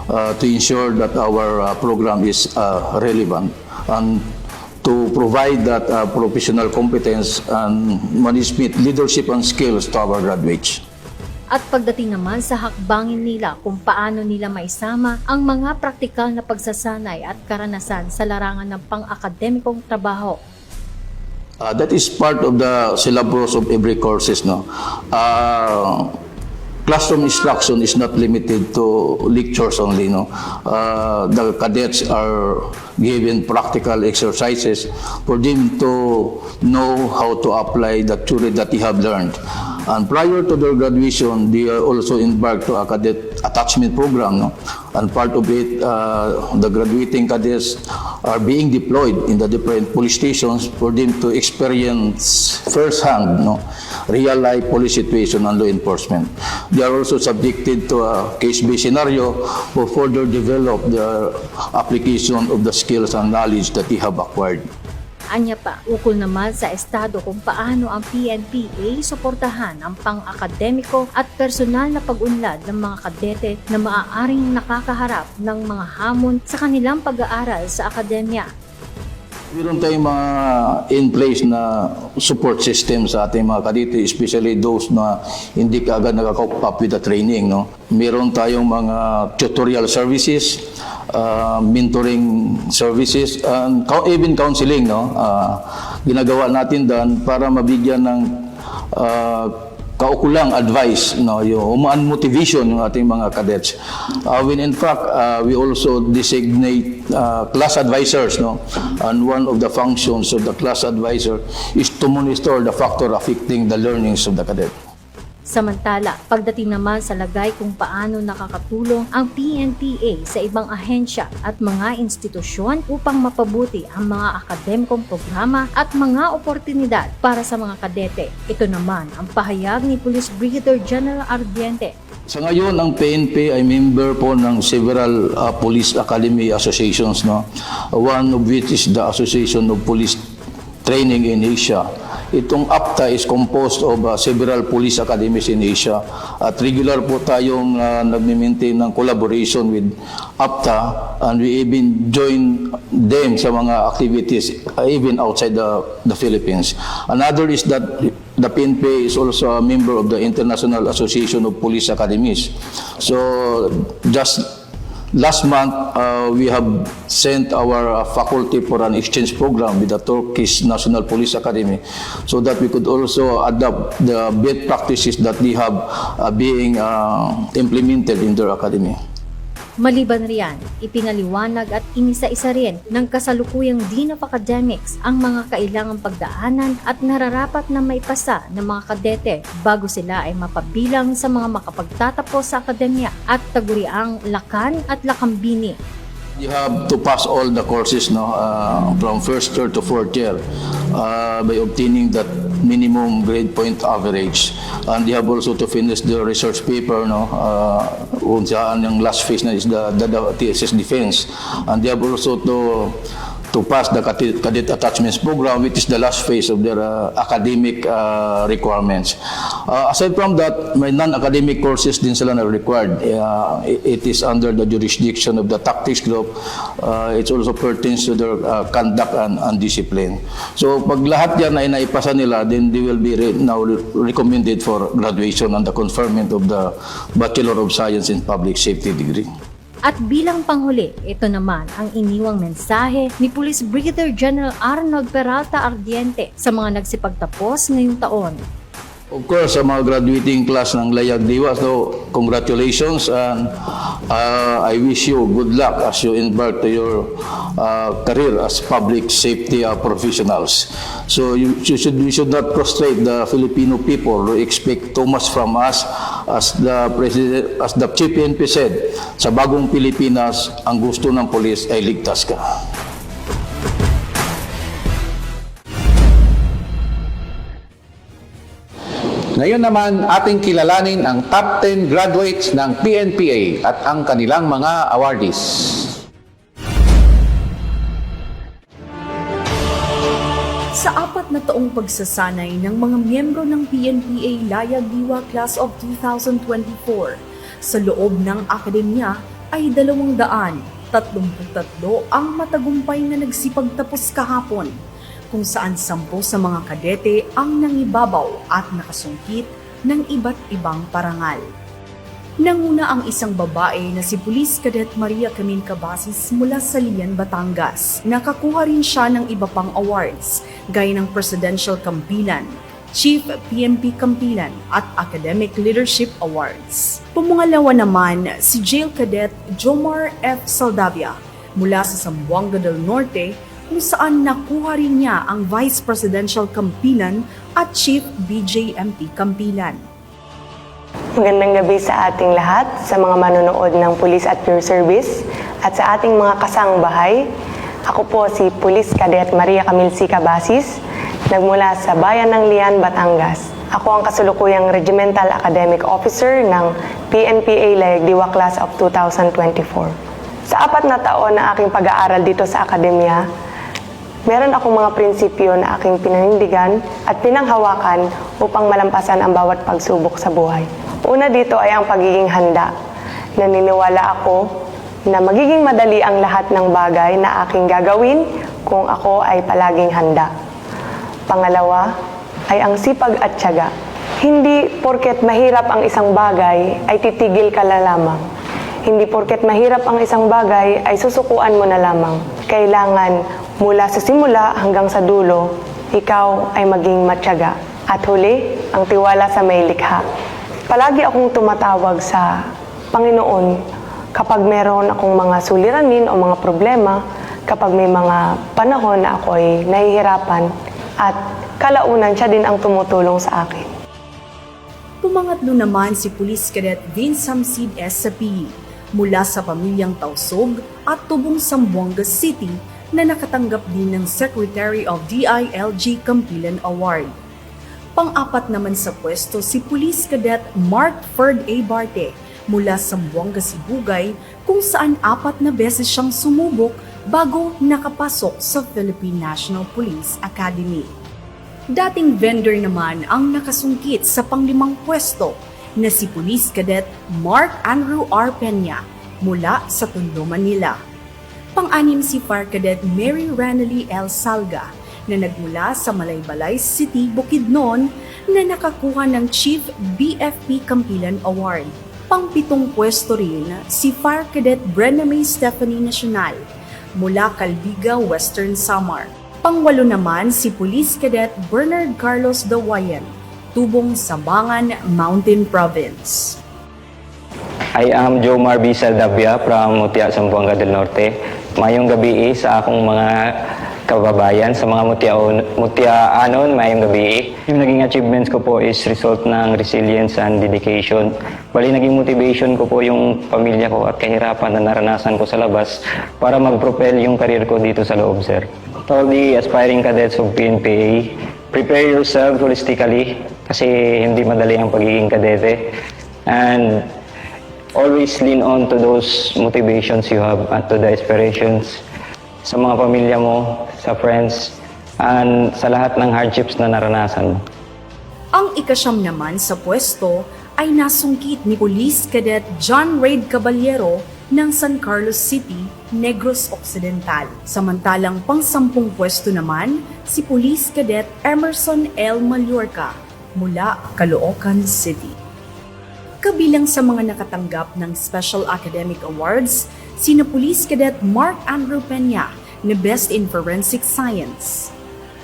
to ensure that our program is relevant and to provide that professional competence and management leadership and skills to our graduates. At pagdating naman sa hakbangin nila kung paano nila maisama ang mga praktikal na pagsasanay at karanasan sa larangan ng pang-akademikong trabaho. That is part of the syllabus of every courses. Classroom instruction is not limited to lectures only. The cadets are given practical exercises for them to know how to apply the theory that they have learned. And prior to their graduation, they are also embarked to a cadet attachment program. And part of it, the graduating cadets are being deployed in the different police stations for them to experience firsthand real-life police situation and law enforcement. They are also subjected to a case-based scenario for further develop the application of the skills and knowledge that they have acquired. Anya pa, ukol naman sa estado kung paano ang PNPA suportahan ang pang-akademiko at personal na pag-unlad ng mga kadete na maaaring nakakaharap ng mga hamon sa kanilang pag-aaral sa akademya. Meron tayong mga in place na support system sa ating mga kadete, especially those na hindi kaagad nakaka-cope up with the training. Meron tayong mga tutorial services, mentoring services, and even counseling. Ginagawa natin doon para mabigyan ng kaukulang advice, yung motivation ng ating mga cadets. When in fact, we also designate class advisors, and one of the functions of the class advisor is to monitor the factor affecting the learnings of the cadet. Samantala, pagdating naman sa lagay kung paano nakakatulong ang PNPA sa ibang ahensya at mga institusyon upang mapabuti ang mga akademikong programa at mga oportunidad para sa mga kadete. Ito naman ang pahayag ni Police Brigadier General Ardiente. Sa ngayon, ang PNP ay member po ng several police academy associations. One of which is the Association of Police Training in Asia. Itong APTA is composed of several police academies in Asia at regular po tayong nagme-maintain ng collaboration with APTA, and we even join them sa mga activities even outside the Philippines. Another is that the PNP is also a member of the International Association of Police Academies. So just last month, we have sent our faculty for an exchange program with the Turkish National Police Academy so that we could also adopt the best practices that they have being implemented in their academy. Maliban riyan, ipinaliwanag at inisa-isa rin ng kasalukuyang Dean of Academics ang mga kailangang pagdaanan at nararapat na maipasa ng mga kadete bago sila ay mapabilang sa mga makapagtatapos sa akademya at taguriang lakan at lakambini. You have to pass all the courses from first year to fourth year by obtaining that minimum grade point average. And you have also to finish the research paper, kung saan yung last phase na is the TSS defense. And you have also to pass the cadet attachments program, which is the last phase of their academic requirements. Aside from that, may non-academic courses din sila na required. It is under the jurisdiction of the tactics group. It also pertains to their conduct and discipline. So pag lahat yan ay naipasa nila, then they will be now recommended for graduation and the conferment of the Bachelor of Science in Public Safety degree. At bilang panghuli, ito naman ang iniwang mensahe ni Police Brigadier General Arnold Peralta Ardiente sa mga nagsipagtapos ngayong taon. Of course, sa mga graduating class ng Layag Diwa, so congratulations and I wish you good luck as you embark to your career as public safety professionals. So we should not frustrate the Filipino people who expect too much from us. As the Chief PNP said, sa bagong Pilipinas, ang gusto ng pulis ay ligtas ka. Ngayon naman, ating kilalanin ang top 10 graduates ng PNPA at ang kanilang mga awardees. Sa 4 na taong pagsasanay ng mga miyembro ng PNPA Layag Diwa Class of 2024, sa loob ng akademya ay 233 ang matagumpay na nagsipagtapos kahapon, kung saan 10 sa mga kadete ang nangibabaw at nakasungkit ng iba't ibang parangal. Nanguna ang isang babae na si Police Cadet Maria Camille Cabasis mula sa Lian, Batangas. Nakakuha rin siya ng iba pang awards gaya ng Presidential Kampilan, Chief PNP Kampilan at Academic Leadership Awards. Pumungalawa naman si Jail Cadet Jomar F. Saldavia mula sa Zamboanga del Norte, kung saan nakuha rin niya ang Vice Presidential Kampilan at Chief BJMP Kampilan. Magandang gabi sa ating lahat, sa mga manonood ng Police at Pure Service at sa ating mga kasangbahay. Ako po si Police Cadet Maria Camille C. Cabasis, nagmula sa Bayan ng Lian, Batangas. Ako ang kasulukuyang Regimental Academic Officer ng PNPA Layag Diwa Class of 2024. Sa 4 na taon na aking pag-aaral dito sa akademya, meron akong mga prinsipyo na aking pinanindigan at pinanghawakan upang malampasan ang bawat pagsubok sa buhay. Una dito ay ang pagiging handa. Naniniwala ako na magiging madali ang lahat ng bagay na aking gagawin kung ako ay palaging handa. Pangalawa ay ang sipag at tiyaga. Hindi porket mahirap ang isang bagay ay titigil ka na lamang. Hindi porket mahirap ang isang bagay ay susukuan mo na lamang. Kailangan mula sa simula hanggang sa dulo, ikaw ay maging matyaga. At huli, ang tiwala sa may likha. Palagi akong tumatawag sa Panginoon kapag meron akong mga suliranin o mga problema, kapag may mga panahon na ako ay nahihirapan, at kalaunan siya din ang tumutulong sa akin. Pumangatlo naman si Police Cadet Vince Hamsid S. Sapi mula sa pamilyang Tausog at Tubong, Zamboanga City, na nakatanggap din ng Secretary of DILG Kampilan Award. Pang-4 naman sa pwesto si Police Cadet Mark Ferd A. Barte mula sa Zamboanga, Sibugay, kung saan 4 na beses siyang sumubok bago nakapasok sa Philippine National Police Academy. Dating vendor naman ang nakasungkit sa pang-5 pwesto na si Police Cadet Mark Andrew R. Peña mula sa Tondo, Manila. Pang-6 si Fire Cadet Mary Ranely L. Salga na nagmula sa Malaybalay City, Bukidnon, na nakakuha ng Chief BFP Kampilan Award. Pang-7 pwesto rin si Fire Cadet Brenna May Stephanie Nacional mula Calbiga, Western Samar. Pang-8 naman si Police Cadet Bernard Carlos Dawayan, Tubong, Sabangan, Mountain Province. I am Jomar B. Saldavia from Mutia, Zamboanga del Norte. Mayong gabi sa akong mga kababayan sa mga Mutiaanon, mayong gabi. Yung naging achievements ko po is result ng resilience and dedication. Bali, naging motivation ko po yung pamilya ko at kahirapan na naranasan ko sa labas para mag-propel yung career ko dito sa loob, sir. To all the aspiring cadets of PNPA, prepare yourself holistically kasi hindi madali ang pagiging kadete. And always lean on to those motivations you have and to the aspirations sa mga pamilya mo, sa friends, and sa lahat ng hardships na naranasan mo. Ang ika-9 naman sa pwesto ay nasungkit ni Police Cadet John Raid Caballero ng San Carlos City, Negros Occidental. Samantalang pang-10 pwesto naman si Police Cadet Emerson L. Mallorca mula Caloocan City. Kabilang sa mga nakatanggap ng Special Academic Awards, sina Police Cadet Mark Andrew Peña na Best in Forensic Science,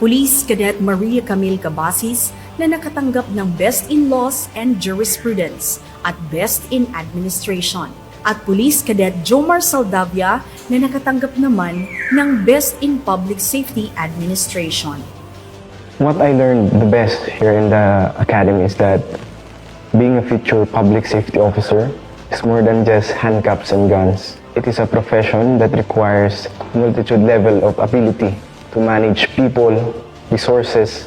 Police Cadet Maria Camille Cabasis na nakatanggap ng Best in Laws and Jurisprudence at Best in Administration. At Police Cadet Jomar Saldavia na nakatanggap naman ng Best in Public Safety Administration. What I learned the best here in the academy is that being a future public safety officer is more than just handcuffs and guns. It is a profession that requires multitude level of ability to manage people, resources,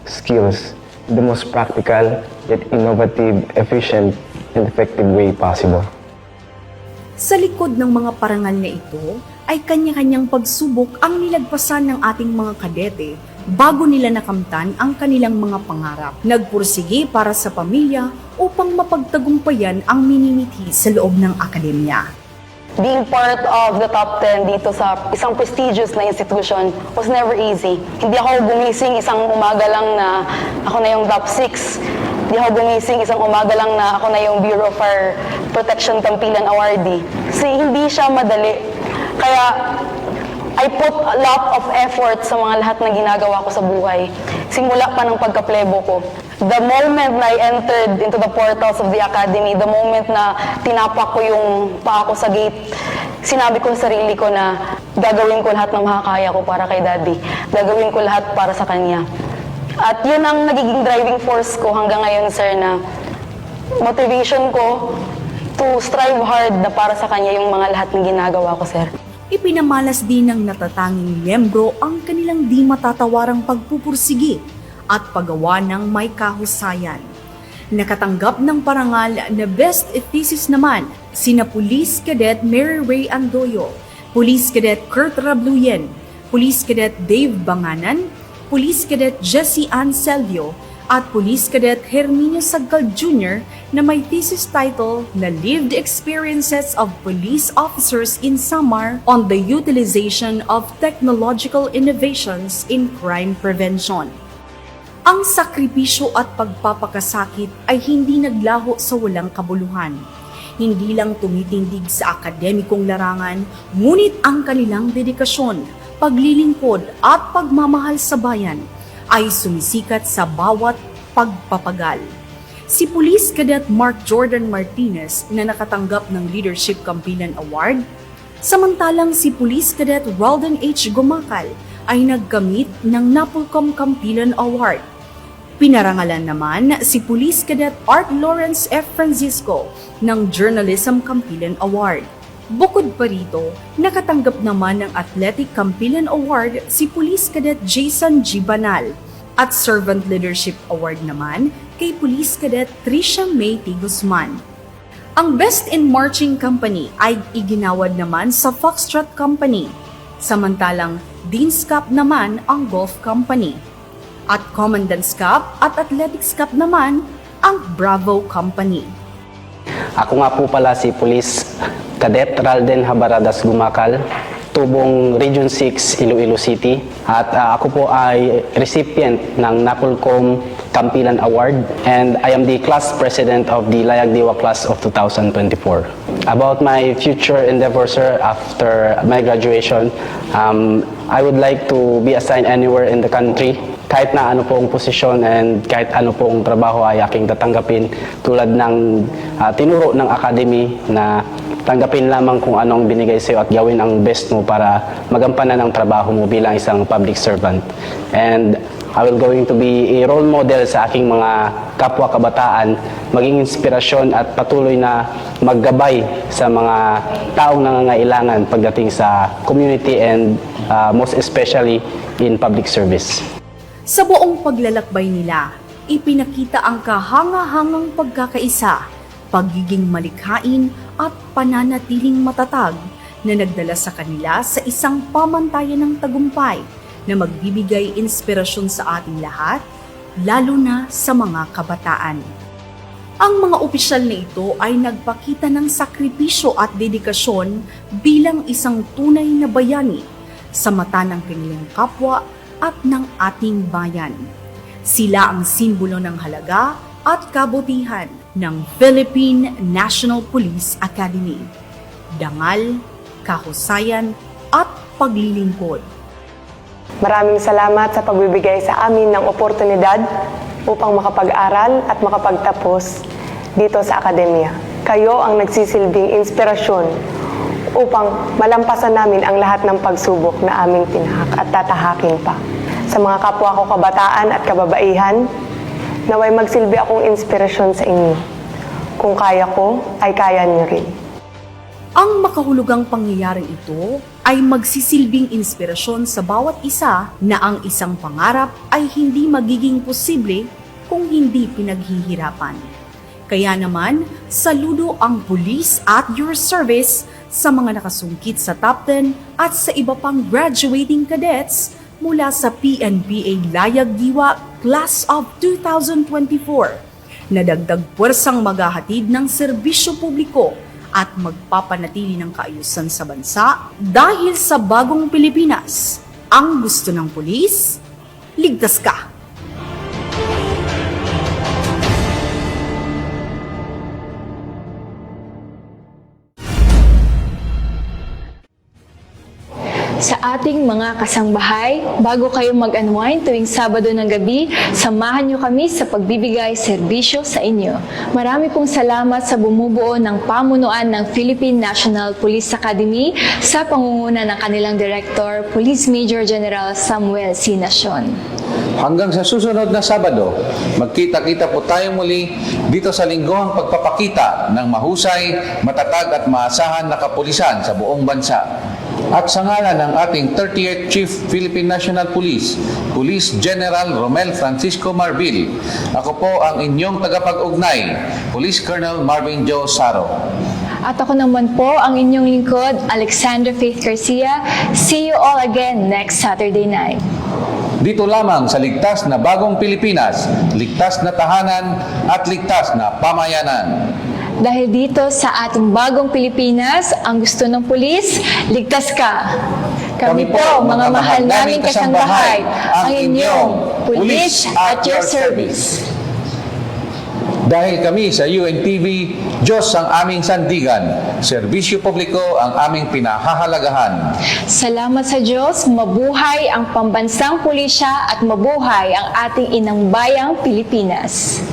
skills in the most practical yet innovative, efficient, and effective way possible. Sa likod ng mga parangal na ito ay kanya-kanyang pagsubok ang nilagpasan ng ating mga kadete bago nila nakamtan ang kanilang mga pangarap. Nagpursige para sa pamilya upang mapagtagumpayan ang minimithi sa loob ng akademya. Being part of the top 10 dito sa isang prestigious na institution was never easy. Hindi ako gumising isang umaga lang na ako na yung top 6. Hindi ako gumising isang umaga lang na ako na yung Bureau of Fire Protection Tampilan Awardee. Kasi hindi siya madali. Kaya I put a lot of effort sa mga lahat na ginagawa ko sa buhay. Simula pa ng pagkaplebo ko. The moment na I entered into the portals of the academy, the moment na tinapak ko yung paa ko sa gate, sinabi ko sa sarili ko na gagawin ko lahat ng makakaya ko para kay Daddy. Gagawin ko lahat para sa kanya. At yun ang nagiging driving force ko hanggang ngayon, sir, na motivation ko to strive hard na para sa kanya yung mga lahat ng ginagawa ko, sir. Ipinamalas din ng natatanging miyembro ang kanilang di matatawarang pagpupursige at paggawa ng may kahusayan. Nakatanggap ng parangal na Best Thesis naman sina Police Cadet Mary Ray Andoyo, Police Cadet Kurt Rabluyen, Police Cadet Dave Banganan, Police Cadet Jessie Ann Selvio, at Police Cadet Herminio Sagcal Jr. na may thesis title na Lived Experiences of Police Officers in Samar on the Utilization of Technological Innovations in Crime Prevention. Ang sakripisyo at pagpapakasakit ay hindi naglaho sa walang kabuluhan. Hindi lang tumitindig sa akademikong larangan, ngunit ang kanilang dedikasyon, paglilingkod at pagmamahal sa bayan ay sumisikat sa bawat pagpapagal. Si Police Cadet Mark Jordan Martinez na nakatanggap ng Leadership Kampilan Award, samantalang si Police Cadet Roldan H. Gumacal ay nagkamit ng Napolcom Kampilan Award. Pinarangalan naman si Police Cadet Art Lawrence F. Francisco ng Journalism Kampilan Award. Bukod pa rito, nakatanggap naman ng Athletic Kampilan Award si Police Cadet Jason G. Banal at Servant Leadership Award naman kay Police Cadet Tricia May T. Guzman. Ang Best in Marching Company ay iginawad naman sa Foxtrot Company, samantalang Dean's Cup naman ang Golf Company. At Commandant's Cup at Athletics Cup naman ang Bravo Company. Ako nga po pala si Police Cadet Ralden Habaradas Gumacal, tubong Region 6, Iloilo City. At ako po ay recipient ng Napolcom Kampilan Award and I am the class president of the Layag Diwa class of 2024. About my future endeavors, sir, after my graduation, I would like to be assigned anywhere in the country. Kahit na ano pong posisyon and kahit ano pong trabaho ay aking tatanggapin tulad ng tinuro ng academy na tanggapin lamang kung anong binigay sa iyo at gawin ang best mo para magampanan ang trabaho mo bilang isang public servant. And I will going to be a role model sa aking mga kapwa kabataan, maging inspirasyon at patuloy na maggabay sa mga taong nangangailangan pagdating sa community and most especially in public service. Sa buong paglalakbay nila, ipinakita ang kahanga-hangang pagkakaisa, pagiging malikhain at pananatiling matatag na nagdala sa kanila sa isang pamantayan ng tagumpay na magbibigay inspirasyon sa ating lahat, lalo na sa mga kabataan. Ang mga opisyal na ito ay nagpakita ng sakripisyo at dedikasyon bilang isang tunay na bayani sa mata ng kanilang kapwa at ng ating bayan. Sila ang simbolo ng halaga at kabutihan ng Philippine National Police Academy. Dangal, kahusayan at paglilingkod. Maraming salamat sa pagbibigay sa amin ng oportunidad upang makapag-aral at makapagtapos dito sa akademya. Kayo ang nagsisilbing inspirasyon upang malampasan namin ang lahat ng pagsubok na aming tinahak at tatahakin pa. Sa mga kapwa ko kabataan at kababaihan, naway magsilbi akong inspirasyon sa inyo. Kung kaya ko, ay kaya niyo rin. Ang makahulugang pangyayaring ito ay magsisilbing inspirasyon sa bawat isa na ang isang pangarap ay hindi magiging posible kung hindi pinaghihirapan. Kaya naman, saludo ang pulis at your service sa mga nakasungkit sa Top 10 at sa iba pang graduating cadets mula sa PNPA Layag Diwa Class of 2024 na dagdag puwersang maghahatid ng serbisyo publiko at magpapanatili ng kaayusan sa bansa dahil sa bagong Pilipinas. Ang gusto ng pulis, ligtas ka! Sa ating mga kasangbahay, bago kayo mag-unwind tuwing Sabado ng gabi, samahan niyo kami sa pagbibigay serbisyo sa inyo. Marami pong salamat sa bumubuo ng pamunuan ng Philippine National Police Academy sa pangunguna ng kanilang Director, Police Major General Samuel C. Nacion. Hanggang sa susunod na Sabado, magkita-kita po tayo muli dito sa lingguhang pagpapakita ng mahusay, matatag at maasahan na kapulisan sa buong bansa. At sa ngalan ng ating 38th Chief Philippine National Police, Police General Romel Francisco Marbil, ako po ang inyong tagapag-ugnay, Police Colonel Marvin Joe Saro. At ako naman po ang inyong lingkod, Alexandra Faith Garcia. See you all again next Saturday night. Dito lamang sa ligtas na bagong Pilipinas, ligtas na tahanan at ligtas na pamayanan. Dahil dito sa ating bagong Pilipinas, ang gusto ng pulis, ligtas ka. Kami po, mga mahal naming kasangbahay, ang inyong pulis at your service. Dahil kami sa UNTV, Diyos ang aming sandigan, serbisyo publiko ang aming pinahahalagahan. Salamat sa Diyos, mabuhay ang pambansang pulisya at mabuhay ang ating inang bayang Pilipinas.